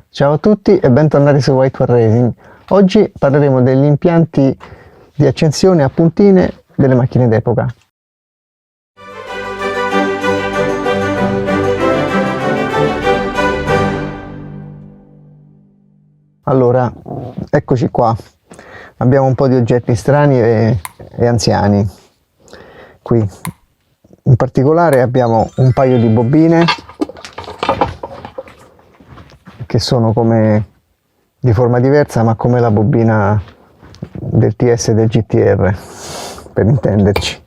Ciao a tutti e bentornati su Whiteware Racing. Oggi parleremo degli impianti di accensione a puntine delle macchine d'epoca. Allora, eccoci qua. Abbiamo un po' di oggetti strani e anziani. Qui, in particolare, abbiamo un paio di bobine che sono come di forma diversa, ma come la bobina del TS e del GTR, per intenderci.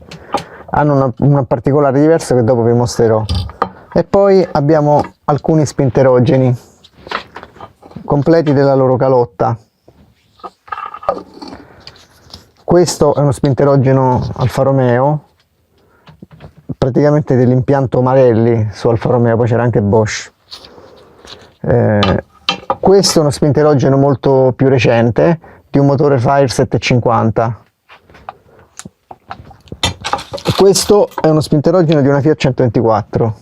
Hanno una particolare diversa che dopo vi mostrerò. E poi abbiamo alcuni spinterogeni completi della loro calotta. Questo è uno spinterogeno Alfa Romeo, praticamente dell'impianto Marelli su Alfa Romeo, poi c'era anche Bosch. Questo è uno spinterogeno molto più recente di un motore Fire 750. Questo è uno spinterogeno di una Fiat 124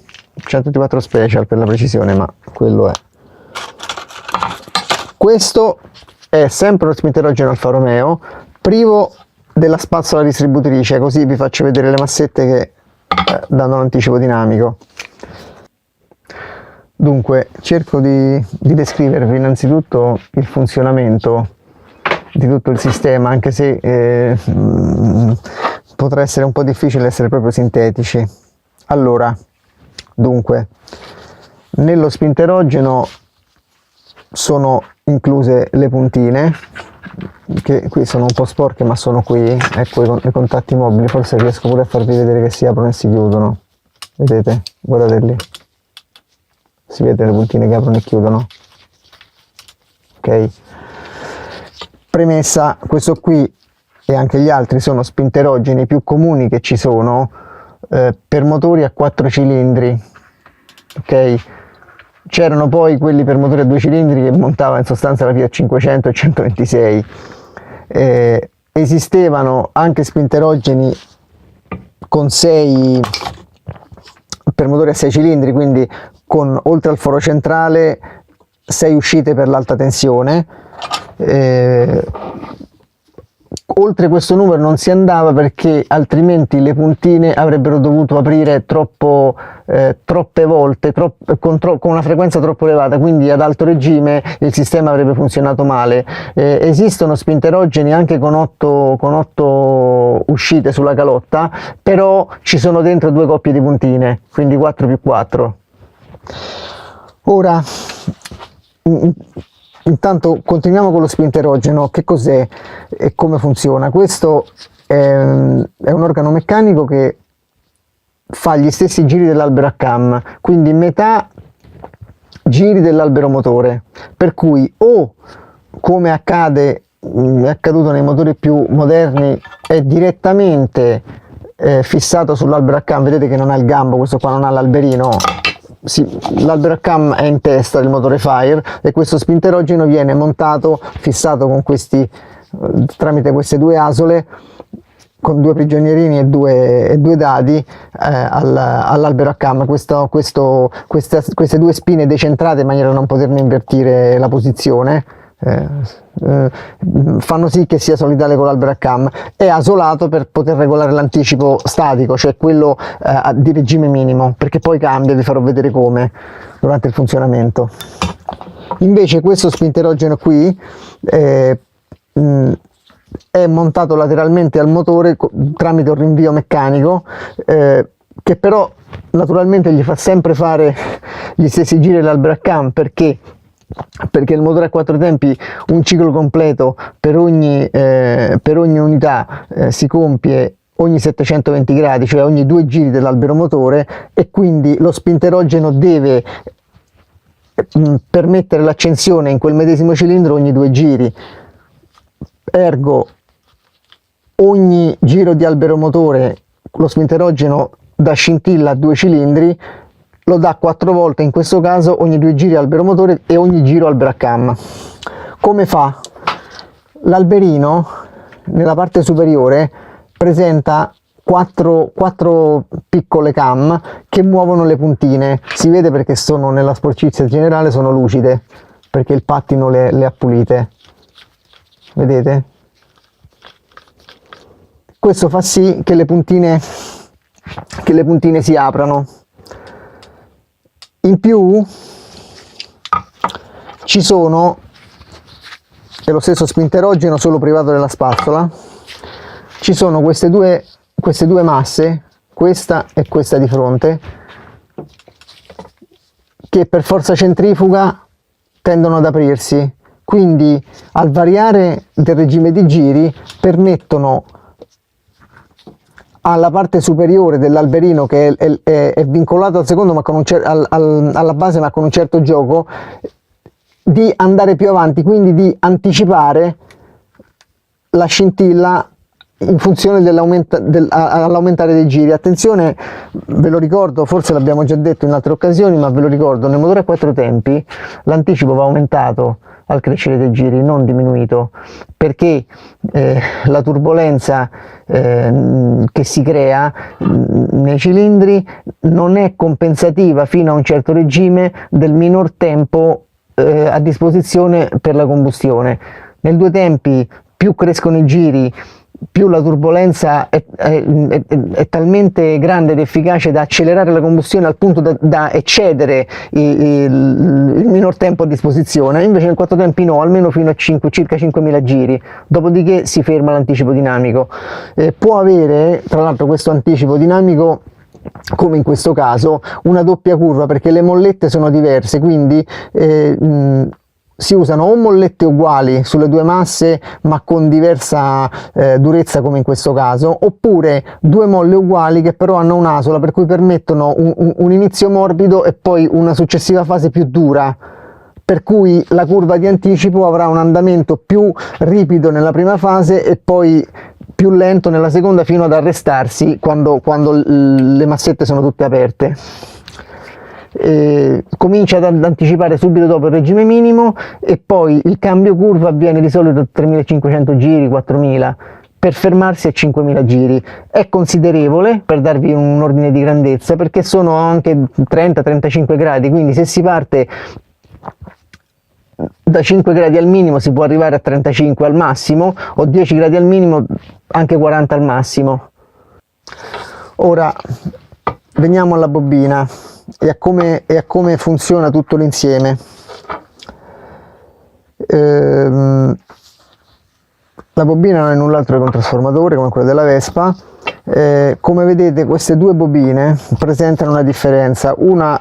Special per la precisione, ma quello è. Questo è sempre uno spinterogeno Alfa Romeo, privo della spazzola distributrice, così vi faccio vedere le massette che danno l'anticipo dinamico. Dunque, cerco di descrivervi innanzitutto il funzionamento di tutto il sistema, anche se potrà essere un po' difficile essere proprio sintetici. Allora, dunque, nello spinterogeno sono incluse le puntine, che qui sono un po' sporche, ma sono qui, ecco i contatti mobili. Forse riesco pure a farvi vedere che si aprono e si chiudono, vedete? Guardate lì. Si vede le puntine che aprono e chiudono. Ok, premessa, questo qui e anche gli altri sono spinterogeni più comuni che ci sono per motori a 4 cilindri. Ok, c'erano poi quelli per motori a 2 cilindri che montava in sostanza la Fiat 500 e 126. Esistevano anche spinterogeni con 6 per motori a 6 cilindri, quindi con, oltre al foro centrale, 6 uscite per l'alta tensione. Oltre questo numero non si andava, perché altrimenti le puntine avrebbero dovuto aprire troppe volte, con una frequenza troppo elevata, quindi ad alto regime il sistema avrebbe funzionato male. Esistono spinterogeni anche con 8 uscite sulla calotta, però ci sono dentro 2 coppie di puntine, quindi 4 più 4. Ora, intanto continuiamo con lo spinterogeno. Che cos'è e come funziona? Questo è un organo meccanico che fa gli stessi giri dell'albero a cam, quindi metà giri dell'albero motore, per cui o, come è accaduto nei motori più moderni, è direttamente fissato sull'albero a cam. Vedete che non ha il gambo, questo qua non ha l'alberino. L'albero a cam è in testa del motore Fire, e questo spinterogeno viene montato, fissato con tramite queste 2 asole, con 2 prigionierini e due dadi all'albero a cam. Queste 2 spine decentrate in maniera da non poterne invertire la posizione fanno sì che sia solidale con l'albero a cam. È asolato per poter regolare l'anticipo statico, cioè quello di regime minimo, perché poi cambia, vi farò vedere come durante il funzionamento. Invece questo spinterogeno qui è montato lateralmente al motore tramite un rinvio meccanico, che però naturalmente gli fa sempre fare gli stessi giri dell'albero a cam, perché il motore a 4 tempi, un ciclo completo per ogni unità si compie ogni 720 gradi, cioè ogni 2 giri dell'albero motore, e quindi lo spinterogeno deve permettere l'accensione in quel medesimo cilindro ogni 2 giri. Ergo, ogni giro di albero motore lo spinterogeno dà scintilla a 2 cilindri, lo dà 4 volte in questo caso, ogni 2 giri albero motore e ogni giro albero a cam. Come fa? L'alberino nella parte superiore presenta 4 piccole cam che muovono le puntine. Si vede perché sono nella sporcizia generale, sono lucide, perché il pattino le ha pulite, vedete? Questo fa sì che le puntine si aprano. In più ci sono, è lo stesso spinterogeno solo privato della spazzola, ci sono queste due masse, questa e questa di fronte, che per forza centrifuga tendono ad aprirsi, quindi al variare del regime di giri permettono alla parte superiore dell'alberino, che è vincolato al secondo ma con alla base ma con un certo gioco, di andare più avanti, quindi di anticipare la scintilla in funzione all'aumentare dei giri. Attenzione, ve lo ricordo, forse l'abbiamo già detto in altre occasioni, ma ve lo ricordo, nel motore a 4 tempi l'anticipo va aumentato al crescere dei giri, non diminuito, perché la turbolenza che si crea nei cilindri non è compensativa fino a un certo regime del minor tempo a disposizione per la combustione. Nel 2 tempi più crescono i giri, più la turbolenza è talmente grande ed efficace da accelerare la combustione al punto da eccedere il minor tempo a disposizione. Invece nel 4 tempi no, almeno fino a circa 5.000 giri, dopodiché si ferma l'anticipo dinamico. Può avere, tra l'altro, questo anticipo dinamico, come in questo caso, una doppia curva, perché le mollette sono diverse, quindi si usano o mollette uguali sulle due masse ma con diversa durezza, come in questo caso, oppure due molle uguali che però hanno un'asola, per cui permettono un inizio morbido e poi una successiva fase più dura, per cui la curva di anticipo avrà un andamento più ripido nella prima fase e poi più lento nella seconda, fino ad arrestarsi quando le massette sono tutte aperte. Comincia ad anticipare subito dopo il regime minimo e poi il cambio curva avviene di solito a 3500 giri, 4000, per fermarsi a 5000 giri. È considerevole, per darvi un ordine di grandezza, perché sono anche 30-35 gradi, quindi se si parte da 5 gradi al minimo si può arrivare a 35 al massimo, o 10 gradi al minimo, anche 40 al massimo. Ora veniamo alla bobina e a come funziona tutto l'insieme. La bobina non è null'altro che un trasformatore come quello della Vespa. Come vedete, queste due bobine presentano una differenza: una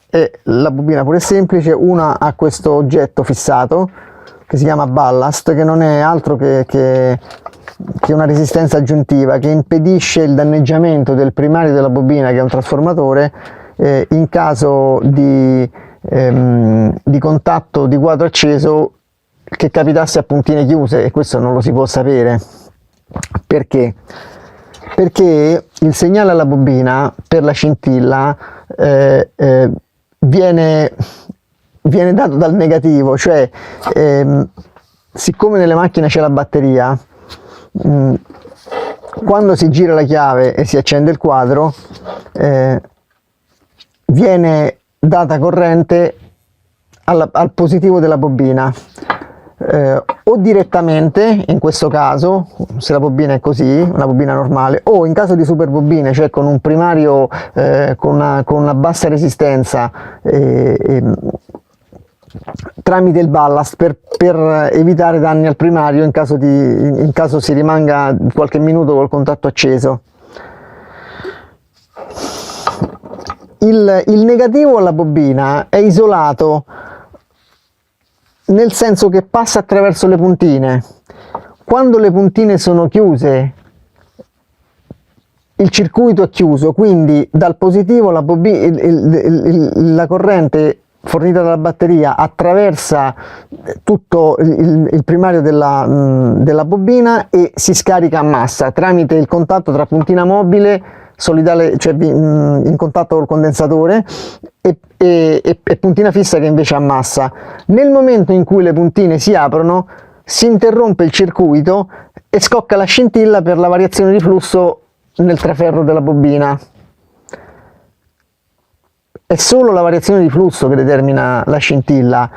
è la bobina pura e semplice, una ha questo oggetto fissato che si chiama ballast, che non è altro che una resistenza aggiuntiva che impedisce il danneggiamento del primario della bobina, che è un trasformatore, in caso di contatto di quadro acceso che capitasse a puntine chiuse, e questo non lo si può sapere. Perché? Perché il segnale alla bobina per la scintilla viene dato dal negativo, cioè siccome nelle macchine c'è la batteria, quando si gira la chiave e si accende il quadro, viene data corrente al positivo della bobina, o direttamente, in questo caso, se la bobina è così, una bobina normale, o in caso di super bobine, cioè con un primario con una bassa resistenza, tramite il ballast, per evitare danni al primario in caso si rimanga qualche minuto col contatto acceso. Il negativo alla bobina è isolato, nel senso che passa attraverso le puntine. Quando le puntine sono chiuse, il circuito è chiuso, quindi dal positivo la corrente fornita dalla batteria attraversa tutto il primario della bobina e si scarica a massa tramite il contatto tra puntina mobile solidale, cioè in contatto col condensatore, e puntina fissa che invece ammassa. Nel momento in cui le puntine si aprono, si interrompe il circuito e scocca la scintilla per la variazione di flusso nel traferro della bobina. È solo la variazione di flusso che determina la scintilla.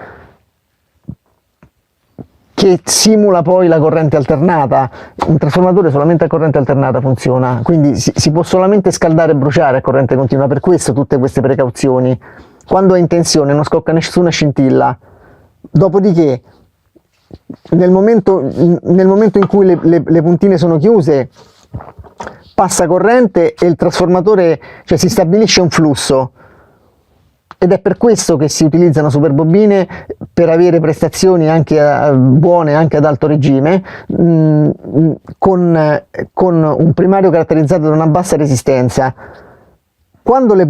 che simula poi la corrente alternata. Un trasformatore solamente a corrente alternata funziona, quindi si può solamente scaldare e bruciare a corrente continua, per questo tutte queste precauzioni. Quando è in tensione non scocca nessuna scintilla, dopodiché nel momento in cui le puntine sono chiuse passa corrente e il trasformatore, cioè si stabilisce un flusso, ed è per questo che si utilizzano superbobine, per avere prestazioni anche buone anche ad alto regime, con un primario caratterizzato da una bassa resistenza. Quando le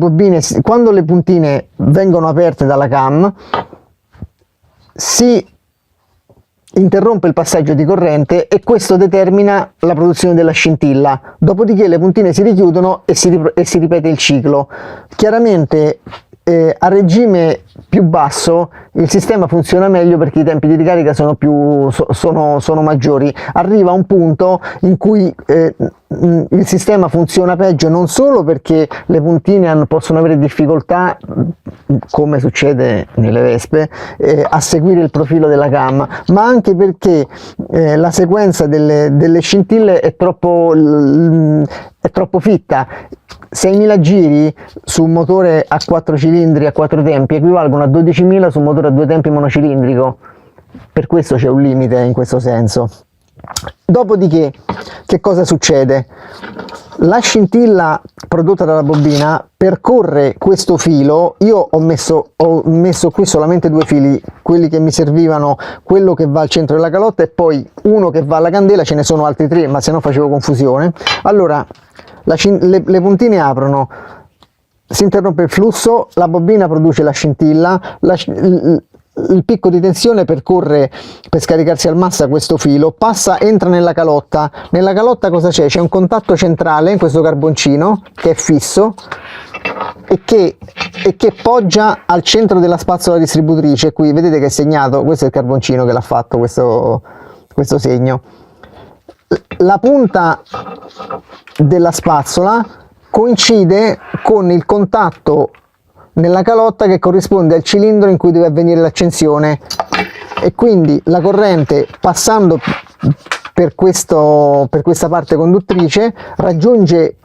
puntine vengono aperte dalla cam, si interrompe il passaggio di corrente e questo determina la produzione della scintilla, dopodiché le puntine si richiudono e si ripete il ciclo. Chiaramente a regime più basso il sistema funziona meglio perché i tempi di ricarica sono maggiori. Arriva un punto in cui il sistema funziona peggio, non solo perché le puntine possono avere difficoltà, come succede nelle Vespe, a seguire il profilo della cam, ma anche perché la sequenza delle scintille è troppo fitta. 6.000 giri su un motore a 4 cilindri a 4 tempi equivalgono a 12.000 su un motore a 2 tempi monocilindrico, per questo c'è un limite in questo senso. Dopodiché che cosa succede? La scintilla prodotta dalla bobina percorre questo filo. Io ho messo qui solamente 2 fili, quelli che mi servivano, quello che va al centro della calotta e poi uno che va alla candela, ce ne sono altri 3 ma se no facevo confusione. Allora le puntine aprono, si interrompe il flusso, la bobina produce la scintilla, il picco di tensione percorre per scaricarsi al massa questo filo, entra nella calotta. Nella calotta cosa c'è? C'è un contatto centrale, questo carboncino che è fisso e che poggia al centro della spazzola distributrice. Qui vedete che è segnato, questo è il carboncino che l'ha fatto questo segno. La punta della spazzola coincide con il contatto nella calotta che corrisponde al cilindro in cui deve avvenire l'accensione, e quindi la corrente, passando per questa parte conduttrice, raggiunge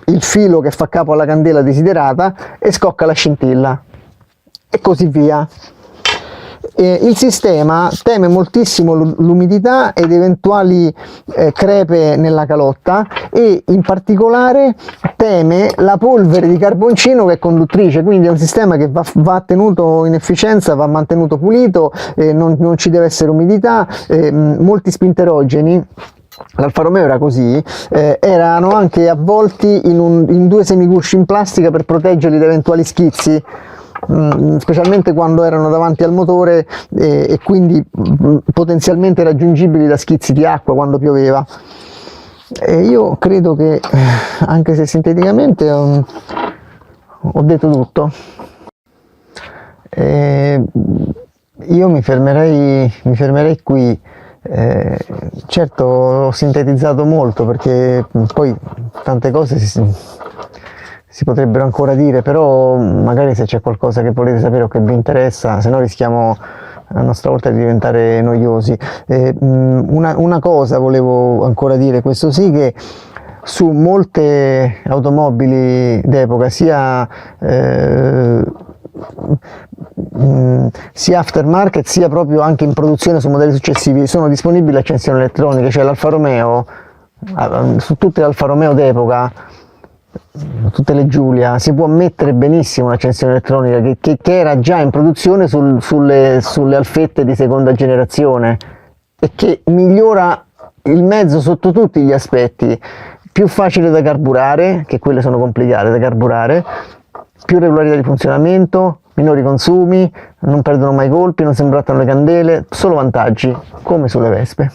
il filo che fa capo alla candela desiderata e scocca la scintilla, e così via. Il sistema teme moltissimo l'umidità ed eventuali crepe nella calotta, e in particolare teme la polvere di carboncino che è conduttrice, quindi è un sistema che va tenuto in efficienza, va mantenuto pulito, non ci deve essere umidità. Molti spinterogeni, l'Alfa Romeo era così, erano anche avvolti in 2 semigusci in plastica per proteggerli da eventuali schizzi, specialmente quando erano davanti al motore e quindi potenzialmente raggiungibili da schizzi di acqua quando pioveva. Io credo che, anche se sinteticamente, ho detto tutto. Io mi fermerei qui. Certo, ho sintetizzato molto perché poi tante cose si potrebbero ancora dire, però magari se c'è qualcosa che volete sapere o che vi interessa, se no rischiamo a nostra volta di diventare noiosi. Una cosa volevo ancora dire, questo sì, che su molte automobili d'epoca, sia aftermarket sia proprio anche in produzione su modelli successivi, sono disponibili accensioni elettroniche, cioè l'Alfa Romeo, su tutte le Alfa Romeo d'epoca, tutte le Giulia, si può mettere benissimo un'accensione elettronica che era già in produzione sulle alfette di seconda generazione, e che migliora il mezzo sotto tutti gli aspetti. Più facile da carburare, che quelle sono complicate da carburare, più regolarità di funzionamento, minori consumi, non perdono mai colpi, non si imbrattano le candele, solo vantaggi, come sulle Vespe.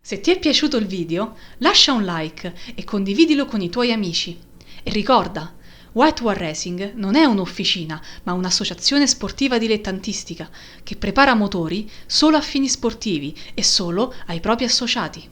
Se ti è piaciuto il video, lascia un like e condividilo con i tuoi amici. E ricorda, White War Racing non è un'officina, ma un'associazione sportiva dilettantistica che prepara motori solo a fini sportivi e solo ai propri associati.